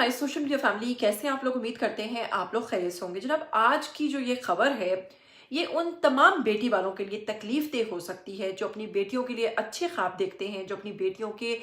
हमारी social media family, कैसे हैं आप लोग? उम्मीद करते हैं आप लोग खैरियत से होंगे। जनाब, आज की जो ये खबर है, ये उन तमाम बेटी वालों के लिए तकलीफ देह हो सकती है जो अपनी बेटियों के लिए अच्छे ख्वाब देखते हैं, जो अपनी बेटियों के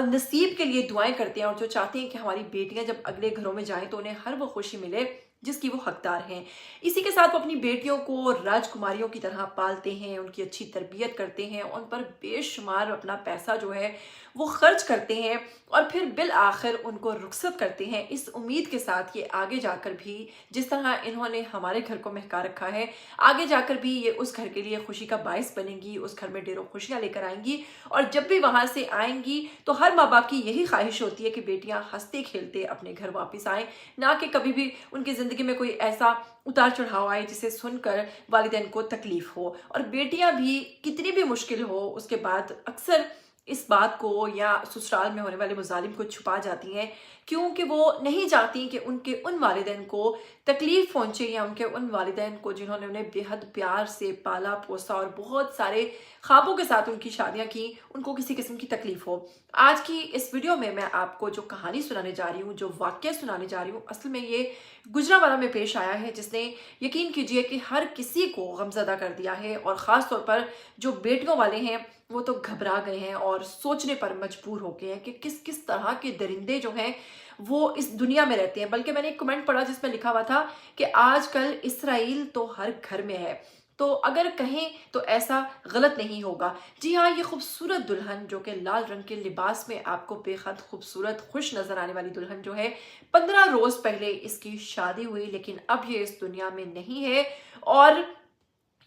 नसीब के लिए दुआएं करते हैं और जो चाहते हैं कि हमारी बेटियां जब अगले घरों में जाएं तो उन्हें हर वो खुशी मिले जिसकी वो हकदार हैं। इसी के साथ वो अपनी बेटियों को राजकुमारियों की तरह पालते हैं, उनकी अच्छी तरबियत करते हैं, उन पर बेशुमार अपना पैसा जो है वो खर्च करते हैं और फिर बिल आखिर उनको रुखसत करते हैं इस उम्मीद के साथ कि आगे जाकर भी जिस तरह इन्होंने हमारे घर को महका रखा है, आगे जाकर भी ये उस घर के लिए खुशी का बायस बनेंगी, उस घर में ढेरों खुशियां लेकर आएंगी। और जब भी वहां से आएंगी तो हर माँ बाप की यही ख्वाहिश होती है कि बेटियां हंसते खेलते अपने घर वापस आएं, ना कि कभी भी उनकी जिंदगी में कोई ऐसा उतार चढ़ाव आए जिसे सुनकर वालिदैन को तकलीफ हो। और बेटियां भी कितनी भी मुश्किल हो उसके बाद अक्सर इस बात को या ससुराल में होने वाले मुजालिम को छुपा जाती हैं, क्योंकि वो नहीं चाहती कि उनके उन वालिदैन को तकलीफ पहुंचे या उनके उन वालिदैन को जिन्होंने उन्हें बेहद प्यार से पाला पोसा और बहुत सारे ख्वाबों के साथ उनकी शादियां की, उनको किसी किस्म की तकलीफ हो। आज की इस वीडियो में मैं आपको जो कहानी सुनाने जा रही हूँ, जो वाक्य सुनाने जा रही हूँ, असल में ये गुजरावाला में पेश आया है, जिसने यकीन कीजिए कि हर किसी को गमजदा कर दिया है। और ख़ास तौर पर जो बेटियों वाले हैं वो तो घबरा गए हैं और सोचने पर मजबूर हो गए हैं कि किस किस तरह के दरिंदे जो हैं वो इस दुनिया में रहते हैं। बल्कि मैंने एक कमेंट पढ़ा जिसमें लिखा हुआ था कि आजकल इसराइल तो हर घर में है, तो अगर कहें तो ऐसा गलत नहीं होगा। जी हाँ, ये खूबसूरत दुल्हन जो कि लाल रंग के लिबास में आपको बेहद खूबसूरत खुश नजर आने वाली दुल्हन जो है, 15 रोज पहले इसकी शादी हुई, लेकिन अब ये इस दुनिया में नहीं है। और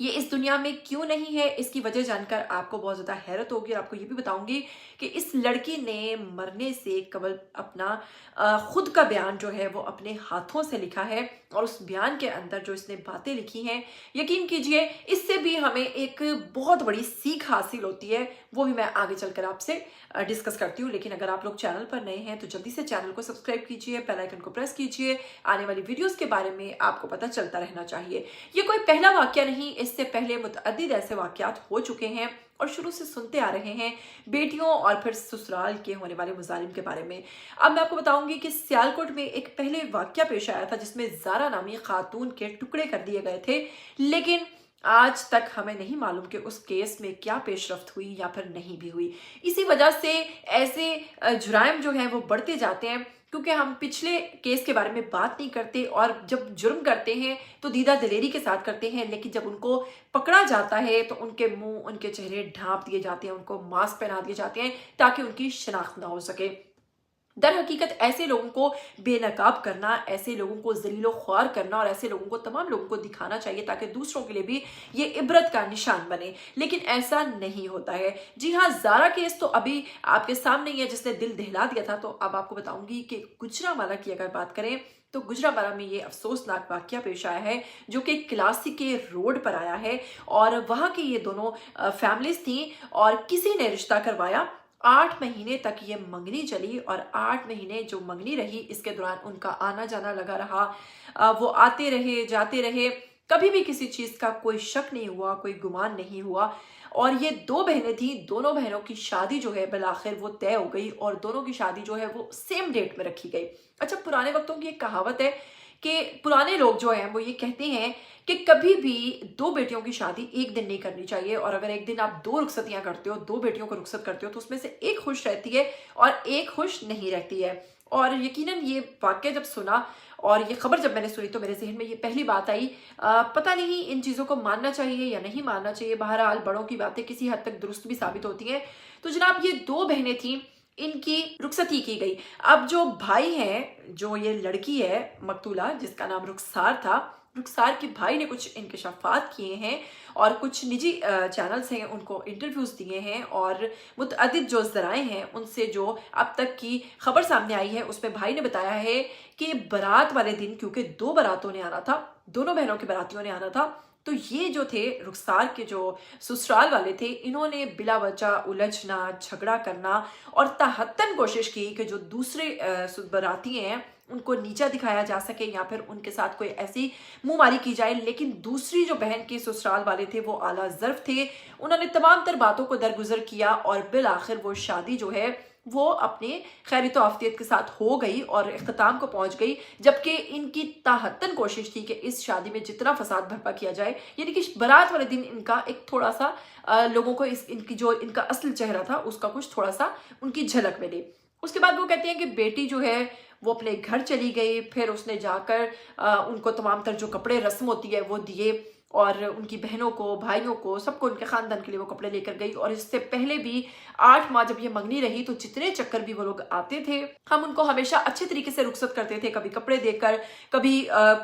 ये इस दुनिया में क्यों नहीं है, इसकी वजह जानकर आपको बहुत ज़्यादा हैरत होगी। और आपको ये भी बताऊंगी कि इस लड़की ने मरने से कबल अपना खुद का बयान जो है वो अपने हाथों से लिखा है। और उस बयान के अंदर जो इसने बातें लिखी हैं, यकीन कीजिए इससे भी हमें एक बहुत बड़ी सीख हासिल होती है। वो भी मैं आगे चलकर आपसे डिस्कस करती हूँ। लेकिन अगर आप लोग चैनल पर नए हैं तो जल्दी से चैनल को सब्सक्राइब कीजिए, बेल आइकन को प्रेस कीजिए। आने वाली वीडियोस के बारे में आपको पता चलता रहना चाहिए। ये कोई पहला वाकया नहीं, इससे पहले मुतअद्दिद ऐसे वाकयात हो चुके हैं और शुरू से सुनते आ रहे हैं बेटियों और फिर ससुराल के होने वाले मुजालिम के बारे में। अब मैं आपको बताऊंगी कि सियालकोट में एक पहले वाकया पेश आया था जिसमें ज़ारा नामी खातून के टुकड़े कर दिए गए थे, लेकिन आज तक हमें नहीं मालूम कि उस केस में क्या पेशरफ्त हुई या फिर नहीं भी हुई। इसी वजह से ऐसे जुराइम जो हैं वो बढ़ते जाते हैं, क्योंकि हम पिछले केस के बारे में बात नहीं करते और जब जुर्म करते हैं तो दीदा दिलेरी के साथ करते हैं, लेकिन जब उनको पकड़ा जाता है तो उनके मुंह उनके चेहरे ढांप दिए जाते हैं, उनको मास्क पहना दिए जाते हैं ताकि उनकी शनाख्त ना हो सके। दर हकीकत ऐसे लोगों को बेनकाब करना, ऐसे लोगों को जलीलो ख्वार करना और ऐसे लोगों को तमाम लोगों को दिखाना चाहिए ताकि दूसरों के लिए भी ये इबरत का निशान बने, लेकिन ऐसा नहीं होता है। जी हाँ, ज़ारा केस तो अभी आपके सामने ही है जिसने दिल दहला दिया था। तो अब आपको बताऊंगी कि गुजरांवाला की अगर बात करें तो गुजरांवाला में ये अफसोसनाक वाकया पेश आया है जो कि क्लासी के रोड पर आया है। और वहाँ की ये दोनों फैमिलीज थी और किसी ने रिश्ता करवाया। 8 महीने तक ये मंगनी चली और 8 महीने जो मंगनी रही इसके दौरान उनका आना जाना लगा रहा। वो आते रहे जाते रहे, कभी भी किसी चीज का कोई शक नहीं हुआ, कोई गुमान नहीं हुआ। और ये 2 बहनें थी, दोनों बहनों की शादी जो है बिलाखिर वो तय हो गई और दोनों की शादी जो है वो सेम डेट में रखी गई। अच्छा, पुराने वक्तों की एक कहावत है कि पुराने लोग जो हैं वो ये कहते हैं कि कभी भी 2 बेटियों की शादी एक दिन नहीं करनी चाहिए। और अगर एक दिन आप 2 रुखसतियां करते हो, 2 बेटियों को रुखसत करते हो, तो उसमें से एक खुश रहती है और एक खुश नहीं रहती है। और यकीनन ये वाक्य जब सुना और ये खबर जब मैंने सुनी तो मेरे जहन में ये पहली बात आई, पता नहीं इन चीज़ों को मानना चाहिए या नहीं मानना चाहिए। बहरहाल बड़ों की बातें किसी हद तक दुरुस्त भी साबित होती हैं। तो जनाब, ये 2 बहनें थीं, इनकी रुखसती की गई। अब जो भाई हैं, जो ये लड़की है मकतूला जिसका नाम रुखसार था, रुखसार के भाई ने कुछ इंकशाफात किए हैं और कुछ निजी चैनल्स हैं उनको इंटरव्यूज दिए हैं और मुतअद्दिद जो ज़राए हैं उनसे जो अब तक की खबर सामने आई है उसमें भाई ने बताया है कि बारात वाले दिन, क्योंकि 2 बारातों ने आना था, दोनों बहनों के बारातियों ने आना था, तो ये जो थे रुखसार के जो ससुराल वाले थे, इन्होंने बिला वजह उलझना, झगड़ा करना और ताहत्तन कोशिश की कि जो दूसरे बाराती हैं उनको नीचा दिखाया जा सके या फिर उनके साथ कोई ऐसी मुंहमारी की जाए। लेकिन दूसरी जो बहन के ससुराल वाले थे वो आला ज़र्फ थे, उन्होंने तमाम तर बातों को दरगुजर किया और बिल आखिर वो शादी जो है وہ اپنے خیریت و عافیت کے ساتھ ہو گئی اور اختتام کو پہنچ گئی، جبکہ ان کی تاحتن کوشش تھی کہ اس شادی میں جتنا فساد برپا کیا جائے، یعنی کہ برات والے دن ان کا ایک تھوڑا سا لوگوں کو ان کی جو ان کا اصل چہرہ تھا اس کا کچھ تھوڑا سا ان کی جھلک ملی۔ اس کے بعد وہ کہتے ہیں کہ بیٹی جو ہے وہ اپنے گھر چلی گئی، پھر اس نے جا کر ان کو تمام تر جو کپڑے رسم ہوتی ہے وہ دیے، اور ان کی بہنوں کو، بھائیوں کو، سب کو، ان کے خاندان کے لیے وہ کپڑے لے کر گئی۔ اور اس سے پہلے بھی 8 ماہ جب یہ منگنی رہی تو جتنے چکر بھی وہ لوگ آتے تھے، ہم ان کو ہمیشہ اچھے طریقے سے رخصت کرتے تھے، کبھی کپڑے دے کر، کبھی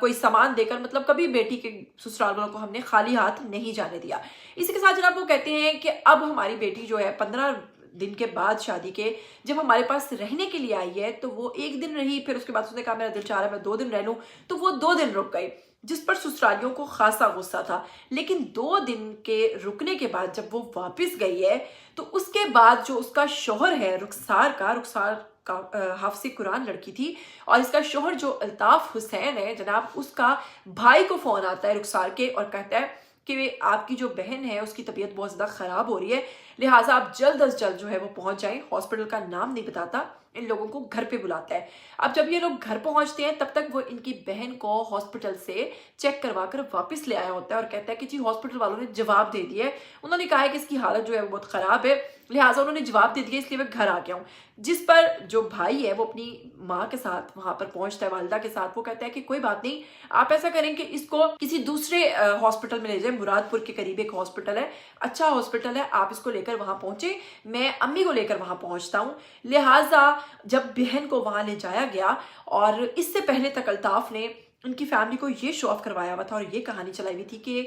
کوئی سامان دے کر، مطلب کبھی بیٹی کے سسرال والوں کو ہم نے خالی ہاتھ نہیں جانے دیا۔ اسی کے ساتھ جناب وہ کہتے ہیں کہ اب ہماری بیٹی جو ہے 15 دن کے بعد شادی کے جب ہمارے پاس رہنے کے لیے آئی ہے تو وہ 1 دن رہی، پھر اس کے بعد اس نے کہا میرا دل چاہ رہا ہے میں 2 دن رہ لوں، تو وہ 2 دن رک گئی، جس پر سسرالیوں کو خاصا غصہ تھا۔ لیکن 2 دن کے رکنے کے بعد جب وہ واپس گئی ہے تو اس کے بعد جو اس کا شوہر ہے رخسار کا حافظ قرآن لڑکی تھی، اور اس کا شوہر جو الطاف حسین ہے جناب، اس کا بھائی کو فون آتا ہے رخسار کے اور کہتا ہے کہ آپ کی جو بہن ہے اس کی طبیعت بہت زیادہ خراب ہو رہی ہے، لہٰذا آپ جلد از جلد جو ہے وہ پہنچ جائیں۔ ہاسپٹل کا نام نہیں بتاتا، ان لوگوں کو گھر پہ بلاتا ہے۔ اب جب یہ لوگ گھر پہنچتے ہیں تب تک وہ ان کی بہن کو ہاسپٹل سے چیک کروا کر واپس لے آیا ہوتا ہے، اور کہتا ہے کہ جی ہاسپٹل والوں نے جواب دے دیا ہے، انہوں نے کہا ہے کہ اس کی حالت جو ہے وہ بہت خراب ہے، لہٰذا انہوں نے جواب دے دیا، اس لیے میں گھر آ گیا ہوں۔ جس پر جو بھائی ہے وہ اپنی ماں کے ساتھ وہاں پر پہنچتا ہے، والدہ کے ساتھ، وہ کہتا ہے کہ کوئی بات نہیں، آپ ایسا کریں کہ اس کو کسی دوسرے ہاسپٹل میں لے جائیں، مراد پور کے قریب ایک ہاسپٹل ہے، اچھا ہاسپٹل ہے، آپ اس کو لے کر وہاں پہنچے، میں امی کو لے کر وہاں پہنچتا ہوں۔ لہٰذا جب بہن کو وہاں لے جایا گیا، اور اس سے پہلے تک الطاف نے ان کی فیملی کو یہ شو آف کروایا ہوا تھا اور یہ کہانی چلائی ہوئی تھی کہ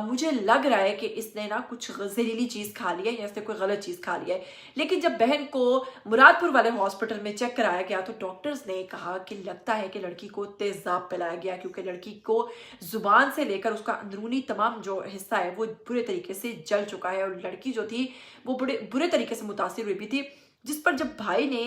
مجھے لگ رہا ہے کہ اس نے نا کچھ زہریلی چیز کھا لی ہے یا اس نے کوئی غلط چیز کھا لی ہے۔ لیکن جب بہن کو مراد پور والے ہاسپٹل میں چیک کرایا گیا تو ڈاکٹرز نے کہا کہ لگتا ہے کہ لڑکی کو تیزاب پلایا گیا، کیونکہ لڑکی کو زبان سے لے کر اس کا اندرونی تمام جو حصہ ہے وہ برے طریقے سے جل چکا ہے، اور لڑکی جو تھی وہ برے طریقے سے متاثر ہوئی بھی تھی۔ جس پر جب بھائی نے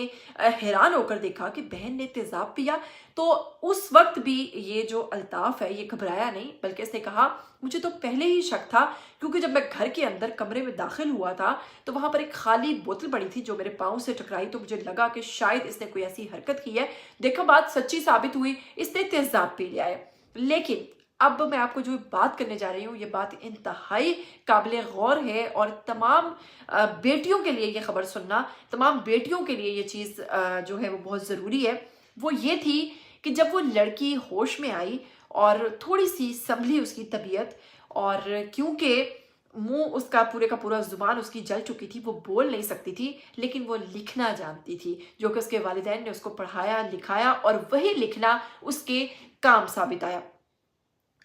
حیران ہو کر دیکھا کہ بہن نے تیزاب پیا تو اس وقت بھی یہ جو الطاف ہے یہ گھبرایا نہیں، بلکہ اس نے کہا مجھے تو پہلے ہی شک تھا، کیونکہ جب میں گھر کے اندر کمرے میں داخل ہوا تھا تو وہاں پر ایک خالی بوتل پڑی تھی جو میرے پاؤں سے ٹکرائی، تو مجھے لگا کہ شاید اس نے کوئی ایسی حرکت کی ہے، دیکھا بات سچی ثابت ہوئی، اس نے تیزاب پی لیا ہے۔ لیکن اب میں آپ کو جو بات کرنے جا رہی ہوں یہ بات انتہائی قابل غور ہے، اور تمام بیٹیوں کے لیے یہ خبر سننا، تمام بیٹیوں کے لیے یہ چیز جو ہے وہ بہت ضروری ہے۔ وہ یہ تھی کہ جب وہ لڑکی ہوش میں آئی اور تھوڑی سی سنبھلی اس کی طبیعت، اور کیونکہ منہ اس کا پورا زبان اس کی جل چکی تھی، وہ بول نہیں سکتی تھی، لیکن وہ لکھنا جانتی تھی، جو کہ اس کے والدین نے اس کو پڑھایا لکھایا، اور وہی لکھنا اس کے کام ثابت آیا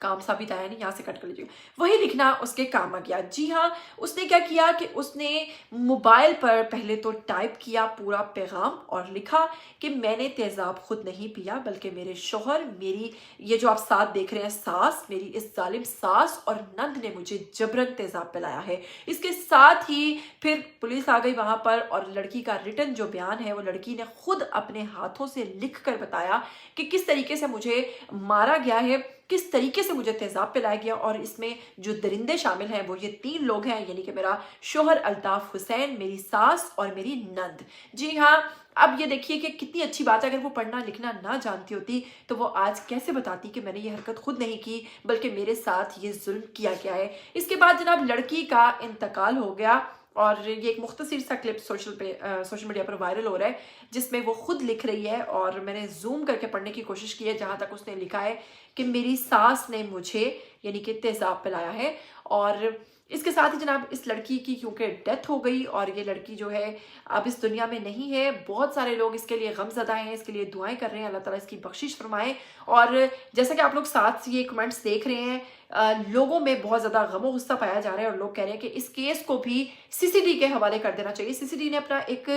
نہیں، یہاں سے کٹ کر لیجیے، وہی لکھنا اس کے کام آ گیا۔ جی ہاں، اس نے کیا کیا کہ اس نے موبائل پر پہلے تو ٹائپ کیا پورا پیغام اور لکھا کہ میں نے تیزاب خود نہیں پیا، بلکہ میرے شوہر، میری یہ جو آپ ساتھ دیکھ رہے ہیں ساس، میری اس ظالم ساس اور نند نے مجھے جبرن تیزاب پلایا ہے۔ اس کے ساتھ ہی پھر پولیس آ گئی وہاں پر، اور لڑکی کا ریٹن جو بیان ہے وہ لڑکی نے خود اپنے ہاتھوں سے لکھ کر بتایا کہ کس طریقے سے مجھے مارا گیا ہے، کس طریقے سے مجھے تیزاب پلایا گیا، اور اس میں جو درندے شامل ہیں وہ یہ 3 لوگ ہیں، یعنی کہ میرا شوہر الطاف حسین، میری ساس اور میری نند۔ جی ہاں، اب یہ دیکھیے کہ کتنی اچھی بات ہے، اگر وہ پڑھنا لکھنا نہ جانتی ہوتی تو وہ آج کیسے بتاتی کہ میں نے یہ حرکت خود نہیں کی بلکہ میرے ساتھ یہ ظلم کیا گیا ہے۔ اس کے بعد جناب لڑکی کا انتقال ہو گیا، اور یہ ایک مختصر سا کلپ سوشل میڈیا پر وائرل ہو رہا ہے جس میں وہ خود لکھ رہی ہے، اور میں نے زوم کر کے پڑھنے کی کوشش کی ہے جہاں تک اس نے لکھا ہے کہ میری ساس نے مجھے یعنی کہ تیزاب پلایا ہے۔ اور اس کے ساتھ ہی جناب اس لڑکی کی کیونکہ ڈیتھ ہو گئی، اور یہ لڑکی جو ہے اب اس دنیا میں نہیں ہے، بہت سارے لوگ اس کے لیے غم زدہ ہیں، اس کے لیے دعائیں کر رہے ہیں، اللہ تعالیٰ اس کی بخشش فرمائے۔ اور جیسا کہ آپ لوگ ساتھ یہ کمنٹس دیکھ رہے ہیں، لوگوں میں بہت زیادہ غم و غصہ پایا جا رہا ہے، اور لوگ کہہ رہے ہیں کہ اس کیس کو بھی CCD کے حوالے کر دینا چاہیے۔ CCD نے اپنا ایک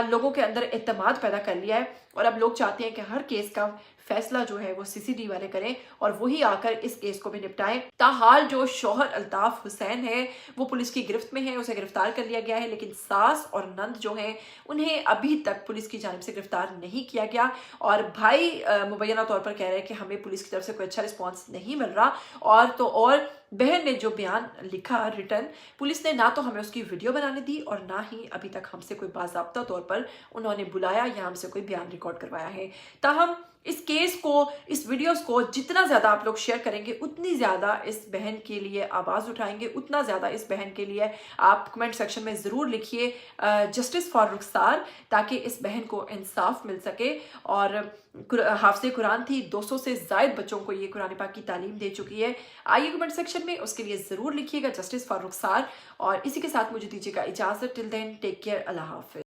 لوگوں کے اندر اعتماد پیدا کر لیا ہے، اور اب لوگ چاہتے ہیں کہ ہر کیس کا فیصلہ جو ہے وہ CCD والے کریں اور وہی آ کر اس کیس کو بھی نپٹائیں۔ تاحال جو شوہر الطاف حسین ہے وہ پولیس کی گرفت میں ہے، اسے گرفتار کر لیا گیا ہے، لیکن ساس اور نند جو ہیں انہیں ابھی تک پولیس کی جانب سے گرفتار نہیں کیا گیا، اور بھائی مبینہ طور پر کہہ رہے ہیں کہ ہمیں پولیس کی طرف سے کوئی اچھا رسپانس نہیں مل رہا، اور बहन ने जो बयान लिखा रिटर्न, पुलिस ने ना तो हमें उसकी वीडियो बनाने दी और ना ही अभी तक हमसे कोई बाज़ाब्ता तौर पर उन्होंने बुलाया या हमसे कोई बयान रिकॉर्ड करवाया है। ताहम इस केस को, इस वीडियोस को जितना ज़्यादा आप लोग शेयर करेंगे, उतनी ज़्यादा इस बहन के लिए आवाज़ उठाएंगे, उतना ज़्यादा इस बहन के लिए आप कमेंट सेक्शन में ज़रूर लिखिए जस्टिस फॉर रुखसार, ताकि इस बहन को इंसाफ मिल सके। और हाफ़िज़ कुरान थी, 200 से ज़ायद बच्चों को ये कुरान पाक की तालीम दे चुकी है। आइए कमेंट सेक्शन में उसके लिए ज़रूर लिखिएगा जस्टिस फॉर रुखसार। और इसी के साथ मुझे दीजिएगा इजाज़त। टिल देन टेक केयर, अल्लाह हाफ़िज़।